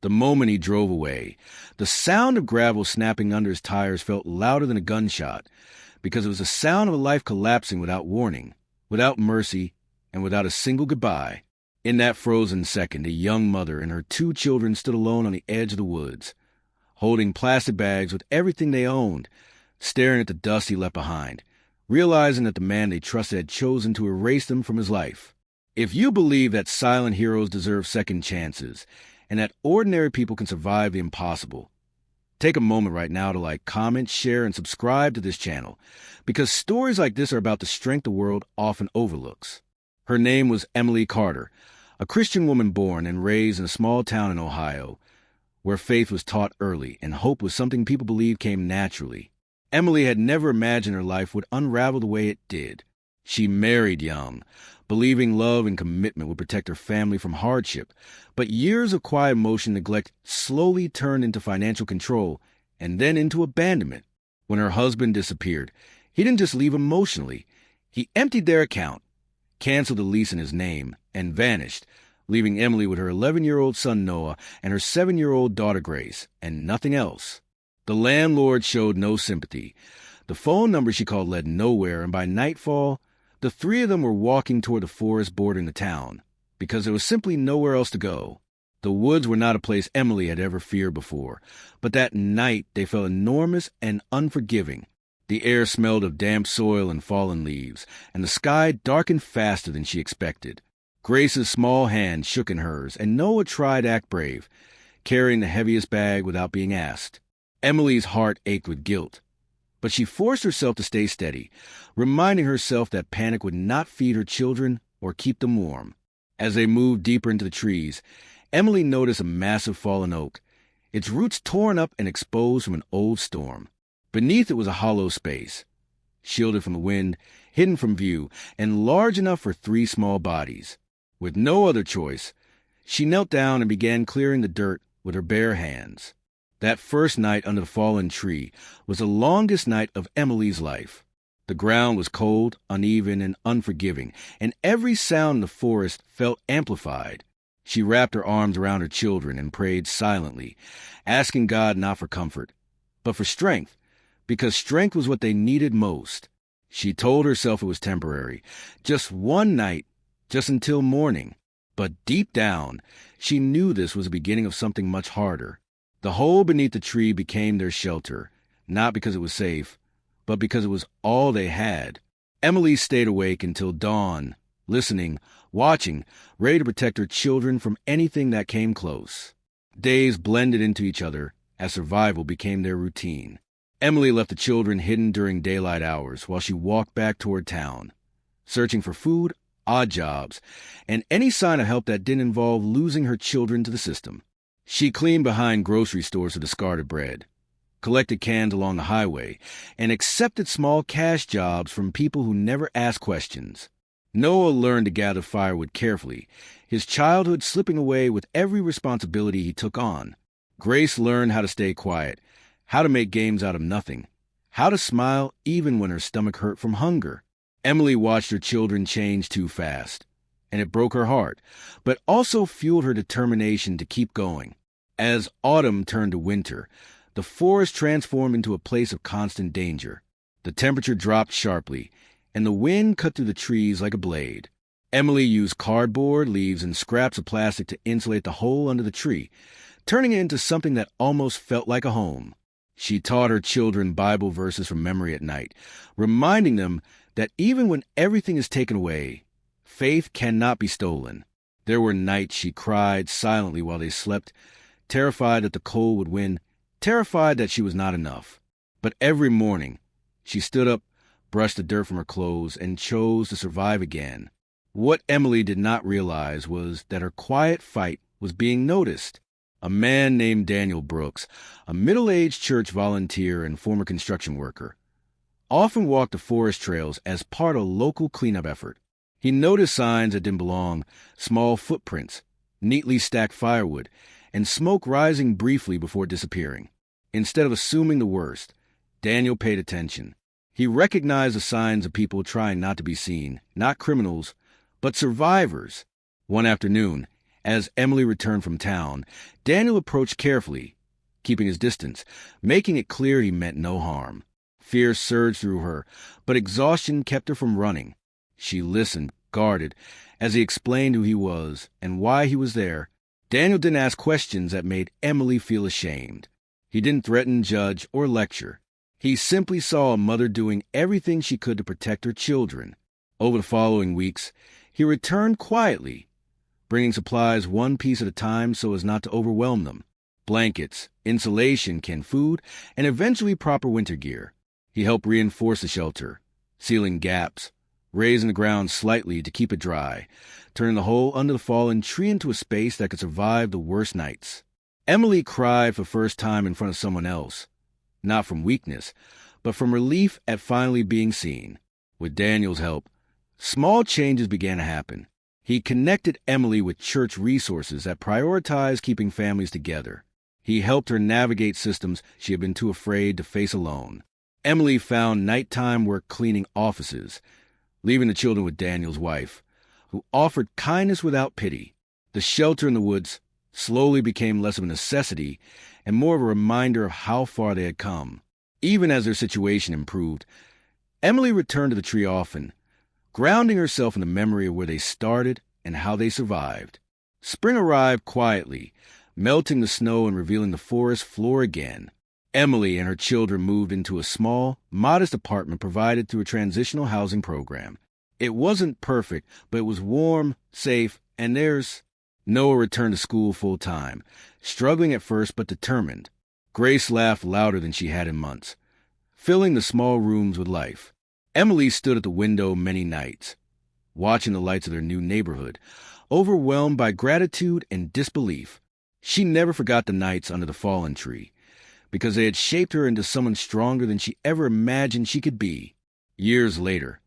The moment he drove away, the sound of gravel snapping under his tires felt louder than a gunshot, because it was the sound of a life collapsing without warning, without mercy, and without a single goodbye. In that frozen second, a young mother and her 2 children stood alone on the edge of the woods, holding plastic bags with everything they owned, staring at the dust he left behind, realizing that the man they trusted had chosen to erase them from his life. If you believe that silent heroes deserve second chances, and that ordinary people can survive the impossible, take a moment right now to like, comment, share, and subscribe to this channel, because stories like this are about the strength the world often overlooks. Her name was Emily Carter, a Christian woman born and raised in a small town in Ohio, where faith was taught early and hope was something people believed came naturally. Emily had never imagined her life would unravel the way it did. She married young, believing love and commitment would protect her family from hardship, but years of quiet emotion neglect slowly turned into financial control and then into abandonment. When her husband disappeared, he didn't just leave emotionally. He emptied their account, canceled the lease in his name, and vanished, leaving Emily with her 11-year-old son Noah and her 7-year-old daughter Grace, and nothing else. The landlord showed no sympathy. The phone number she called led nowhere, and by nightfall, the 3 of them were walking toward the forest bordering the town, because there was simply nowhere else to go. The woods were not a place Emily had ever feared before, but that night they felt enormous and unforgiving. The air smelled of damp soil and fallen leaves, and the sky darkened faster than she expected. Grace's small hand shook in hers, and Noah tried to act brave, carrying the heaviest bag without being asked. Emily's heart ached with guilt, but she forced herself to stay steady, reminding herself that panic would not feed her children or keep them warm. As they moved deeper into the trees, Emily noticed a massive fallen oak, its roots torn up and exposed from an old storm. Beneath it was a hollow space, shielded from the wind, hidden from view, and large enough for 3 small bodies. With no other choice, she knelt down and began clearing the dirt with her bare hands. That first night under the fallen tree was the longest night of Emily's life. The ground was cold, uneven, and unforgiving, and every sound in the forest felt amplified. She wrapped her arms around her children and prayed silently, asking God not for comfort, but for strength, because strength was what they needed most. She told herself it was temporary, just one night, just until morning. But deep down, she knew this was the beginning of something much harder. The hole beneath the tree became their shelter, not because it was safe, but because it was all they had. Emily stayed awake until dawn, listening, watching, ready to protect her children from anything that came close. Days blended into each other as survival became their routine. Emily left the children hidden during daylight hours while she walked back toward town, searching for food, odd jobs, and any sign of help that didn't involve losing her children to the system. She cleaned behind grocery stores for discarded bread, collected cans along the highway, and accepted small cash jobs from people who never asked questions. Noah learned to gather firewood carefully, his childhood slipping away with every responsibility he took on. Grace learned how to stay quiet, how to make games out of nothing, how to smile even when her stomach hurt from hunger. Emily watched her children change too fast, and it broke her heart, but also fueled her determination to keep going. As autumn turned to winter, the forest transformed into a place of constant danger. The temperature dropped sharply, and the wind cut through the trees like a blade. Emily used cardboard, leaves, and scraps of plastic to insulate the hole under the tree, turning it into something that almost felt like a home. She taught her children Bible verses from memory at night, reminding them that even when everything is taken away, faith cannot be stolen. There were nights she cried silently while they slept, terrified that the cold would win, terrified that she was not enough. But every morning, she stood up, brushed the dirt from her clothes, and chose to survive again. What Emily did not realize was that her quiet fight was being noticed. A man named Daniel Brooks, a middle-aged church volunteer and former construction worker, often walked the forest trails as part of a local cleanup effort. He noticed signs that didn't belong, small footprints, neatly stacked firewood, and smoke rising briefly before disappearing. Instead of assuming the worst, Daniel paid attention. He recognized the signs of people trying not to be seen, not criminals, but survivors. One afternoon, As Emily returned from town, Daniel approached carefully, keeping his distance, making it clear he meant no harm. Fear surged through her, but exhaustion kept her from running. She listened, guarded, as he explained who he was and why he was there. Daniel didn't ask questions that made Emily feel ashamed. He didn't threaten, judge, or lecture. He simply saw a mother doing everything she could to protect her children. Over the following weeks, he returned quietly, bringing supplies one piece at a time so as not to overwhelm them. Blankets, insulation, canned food, and eventually proper winter gear. He helped reinforce the shelter, sealing gaps, raising the ground slightly to keep it dry, turning the hole under the fallen tree into a space that could survive the worst nights. Emily cried for the first time in front of someone else, not from weakness, but from relief at finally being seen. With Daniel's help, small changes began to happen. He connected Emily with church resources that prioritized keeping families together. He helped her navigate systems she had been too afraid to face alone. Emily found nighttime work cleaning offices, leaving the children with Daniel's wife, who offered kindness without pity. The shelter in the woods slowly became less of a necessity and more of a reminder of how far they had come. Even as their situation improved, Emily returned to the tree often, grounding herself in the memory of where they started and how they survived. Spring arrived quietly, melting the snow and revealing the forest floor again. Emily and her children moved into a small, modest apartment provided through a transitional housing program. It wasn't perfect, but it was warm, safe, and theirs. Noah returned to school full-time, struggling at first but determined. Grace laughed louder than she had in months, filling the small rooms with life. Emily stood at the window many nights, watching the lights of their new neighborhood, overwhelmed by gratitude and disbelief. She never forgot the nights under the fallen tree, because they had shaped her into someone stronger than she ever imagined she could be. Years later,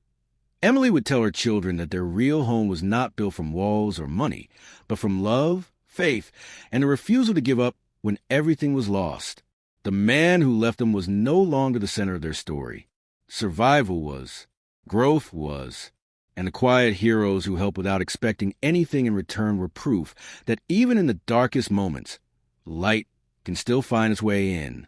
Emily would tell her children that their real home was not built from walls or money, but from love, faith, and a refusal to give up when everything was lost. The man who left them was no longer the center of their story. Survival was, growth was, and the quiet heroes who helped without expecting anything in return were proof that even in the darkest moments, light can still find its way in.